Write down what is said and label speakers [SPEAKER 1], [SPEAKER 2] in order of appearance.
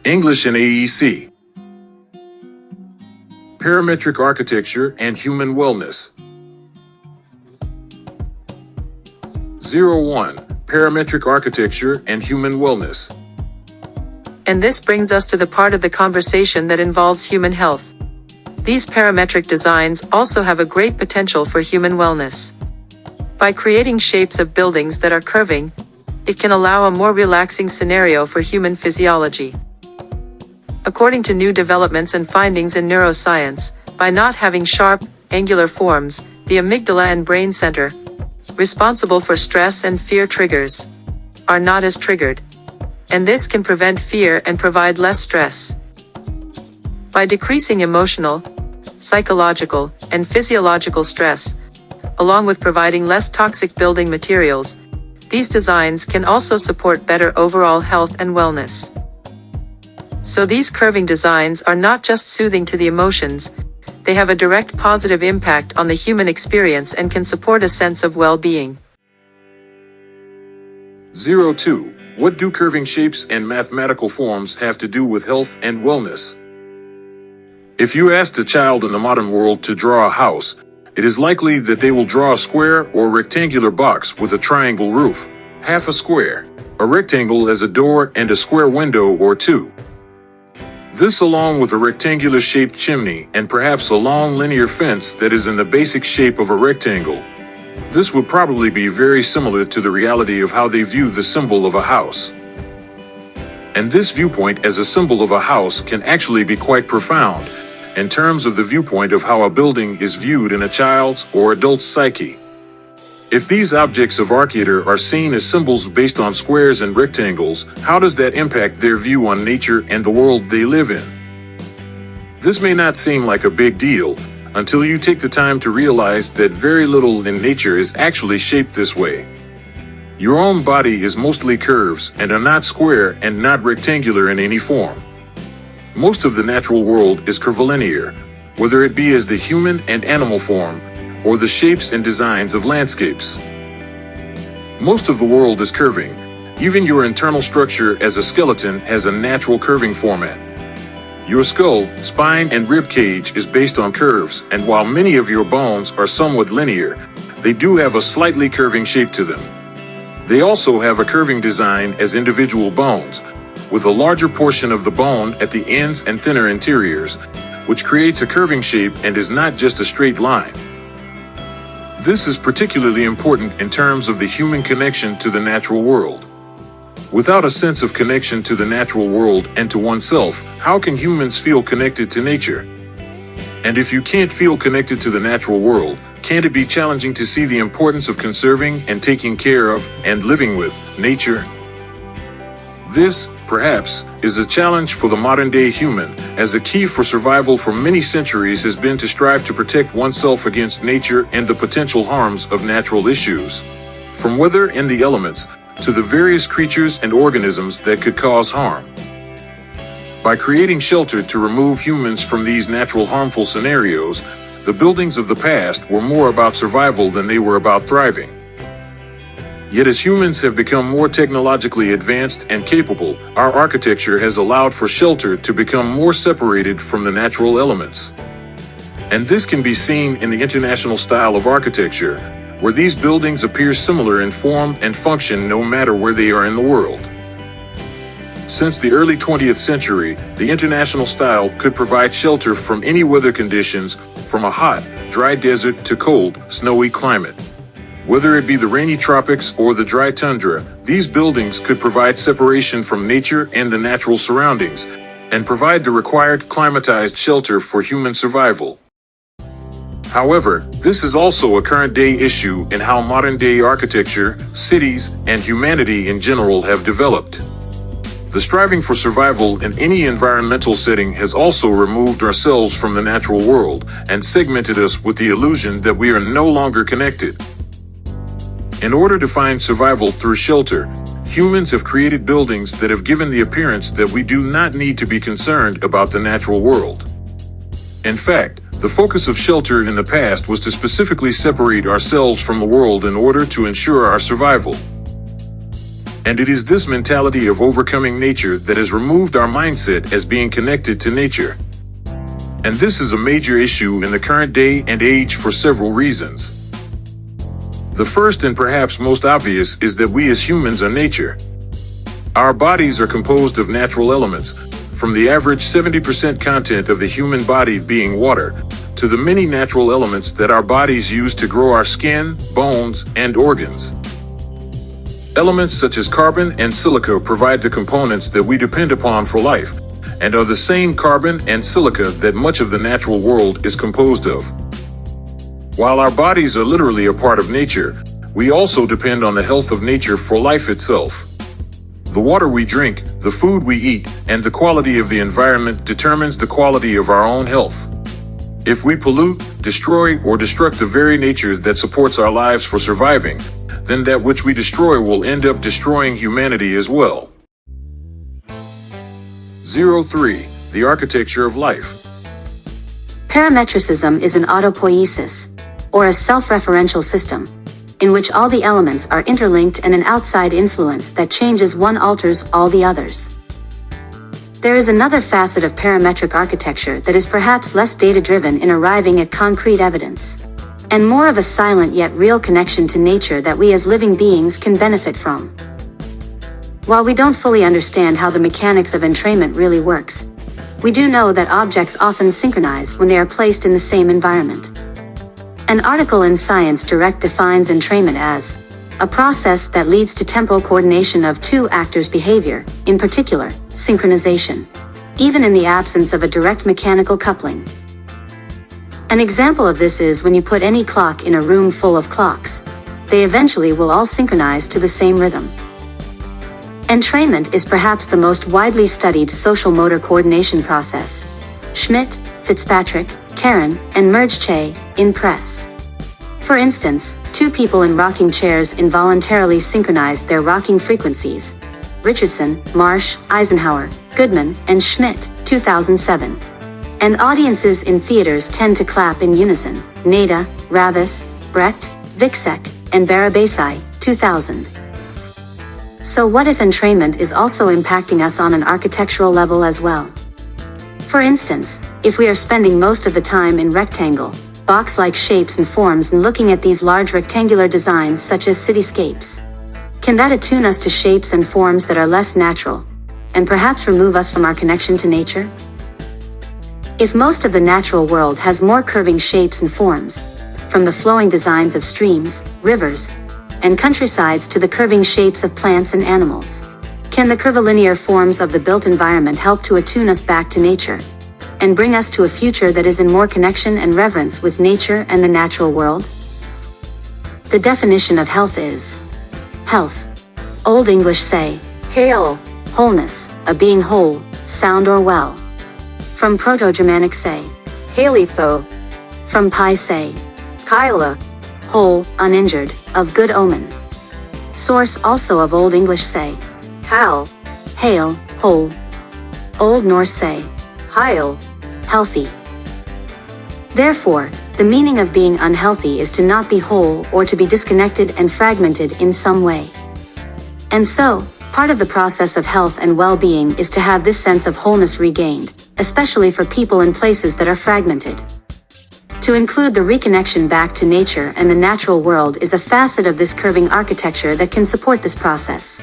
[SPEAKER 1] English and AEC. Parametric architecture and human wellness. 01. Parametric architecture and human wellness.
[SPEAKER 2] And this brings us to the part of the conversation that involves human health. These parametric designs also have a great potential for human wellness. By creating shapes of buildings that are curving, it can allow a more relaxing scenario for human physiology. According to new developments and findings in neuroscience, by not having sharp, angular forms, the amygdala and brain center, responsible for stress and fear triggers, are not as triggered. And this can prevent fear and provide less stress. By decreasing emotional, psychological, and physiological stress, along with providing less toxic building materials, these designs can also support better overall health and wellness. So these curving designs are not just soothing to the emotions, they have a direct positive impact on the human experience and can support a sense of well-being.
[SPEAKER 1] 02. What do curving shapes and mathematical forms have to do with health and wellness? If you asked a child in the modern world to draw a house, it is likely that they will draw a square or rectangular box with a triangle roof, half a square, a rectangle as a door, and a square window or two. This along with a rectangular shaped chimney and perhaps a long linear fence that is in the basic shape of a rectangle. This would probably be very similar to the reality of how they view the symbol of a house. And this viewpoint as a symbol of a house can actually be quite profound in terms of the viewpoint of how a building is viewed in a child's or adult's psyche. If these objects of architecture are seen as symbols based on squares and rectangles, how does that impact their view on nature and the world they live in? This may not seem like a big deal until you take the time to realize that very little in nature is actually shaped this way. Your own body is mostly curves and are not square and not rectangular in any form. Most of the natural world is curvilinear, whether it be as the human and animal form, or the shapes and designs of landscapes. Most of the world is curving. Even your internal structure as a skeleton has a natural curving format. Your skull, spine, and rib cage is based on curves, and while many of your bones are somewhat linear, they do have a slightly curving shape to them. They also have a curving design as individual bones, with a larger portion of the bone at the ends and thinner interiors, which creates a curving shape and is not just a straight line. This is particularly important in terms of the human connection to the natural world. Without a sense of connection to the natural world and to oneself, how can humans feel connected to nature? And if you can't feel connected to the natural world, can't it be challenging to see the importance of conserving and taking care of and living with nature? This, perhaps, is a challenge for the modern-day human, as a key for survival for many centuries has been to strive to protect oneself against nature and the potential harms of natural issues. From weather and the elements, to the various creatures and organisms that could cause harm. By creating shelter to remove humans from these natural harmful scenarios, the buildings of the past were more about survival than they were about thriving. Yet as humans have become more technologically advanced and capable, our architecture has allowed for shelter to become more separated from the natural elements. And this can be seen in the international style of architecture, where these buildings appear similar in form and function no matter where they are in the world. Since the early 20th century, the international style could provide shelter from any weather conditions, from a hot, dry desert to cold, snowy climate. Whether it be the rainy tropics or the dry tundra, these buildings could provide separation from nature and the natural surroundings, and provide the required climatized shelter for human survival. However, this is also a current-day issue in how modern-day architecture, cities, and humanity in general have developed. The striving for survival in any environmental setting has also removed ourselves from the natural world and segmented us with the illusion that we are no longer connected. In order to find survival through shelter, humans have created buildings that have given the appearance that we do not need to be concerned about the natural world. In fact, the focus of shelter in the past was to specifically separate ourselves from the world in order to ensure our survival. And it is this mentality of overcoming nature that has removed our mindset as being connected to nature. And this is a major issue in the current day and age for several reasons. The first and perhaps most obvious is that we as humans are nature. Our bodies are composed of natural elements, from the average 70% content of the human body being water, to the many natural elements that our bodies use to grow our skin, bones, and organs. Elements such as carbon and silica provide the components that we depend upon for life, and are the same carbon and silica that much of the natural world is composed of. While our bodies are literally a part of nature, we also depend on the health of nature for life itself. The water we drink, the food we eat, and the quality of the environment determines the quality of our own health. If we pollute, destroy, or destruct the very nature that supports our lives for surviving, then that which we destroy will end up destroying humanity as well. 03. The architecture of life.
[SPEAKER 3] Parametricism is an autopoiesis, or a self-referential system, in which all the elements are interlinked and an outside influence that changes one alters all the others. There is another facet of parametric architecture that is perhaps less data-driven in arriving at concrete evidence, and more of a silent yet real connection to nature that we as living beings can benefit from. While we don't fully understand how the mechanics of entrainment really works, we do know that objects often synchronize when they are placed in the same environment. An article in Science Direct defines entrainment as a process that leads to temporal coordination of two actors' behavior, in particular, synchronization, even in the absence of a direct mechanical coupling. An example of this is when you put any clock in a room full of clocks, they eventually will all synchronize to the same rhythm. Entrainment is perhaps the most widely studied social motor coordination process. Schmidt, Fitzpatrick, Karen, and Merge in press. For instance, two people in rocking chairs involuntarily synchronized their rocking frequencies. Richardson, Marsh, Eisenhower, Goodman, and Schmidt, 2007. And audiences in theaters tend to clap in unison. Nada, Ravis, Brecht, Vicsek, and Barabasi, 2000. So what if entrainment is also impacting us on an architectural level as well? For instance, if we are spending most of the time in rectangle, box-like shapes and forms and looking at these large rectangular designs such as cityscapes, can that attune us to shapes and forms that are less natural, and perhaps remove us from our connection to nature? If most of the natural world has more curving shapes and forms, from the flowing designs of streams, rivers, and countrysides to the curving shapes of plants and animals, can the curvilinear forms of the built environment help to attune us back to nature, and bring us to a future that is in more connection and reverence with nature and the natural world? The definition of health is health. Old English say, hail, wholeness, a being whole, sound or well. From Proto-Germanic say, haletho. From Pi say, kaila, whole, uninjured, of good omen. Source also of Old English say, hal, hail, whole. Old Norse say, heil, healthy. Therefore, the meaning of being unhealthy is to not be whole or to be disconnected and fragmented in some way. And so, part of the process of health and well-being is to have this sense of wholeness regained, especially for people in places that are fragmented. To include the reconnection back to nature and the natural world is a facet of this curving architecture that can support this process.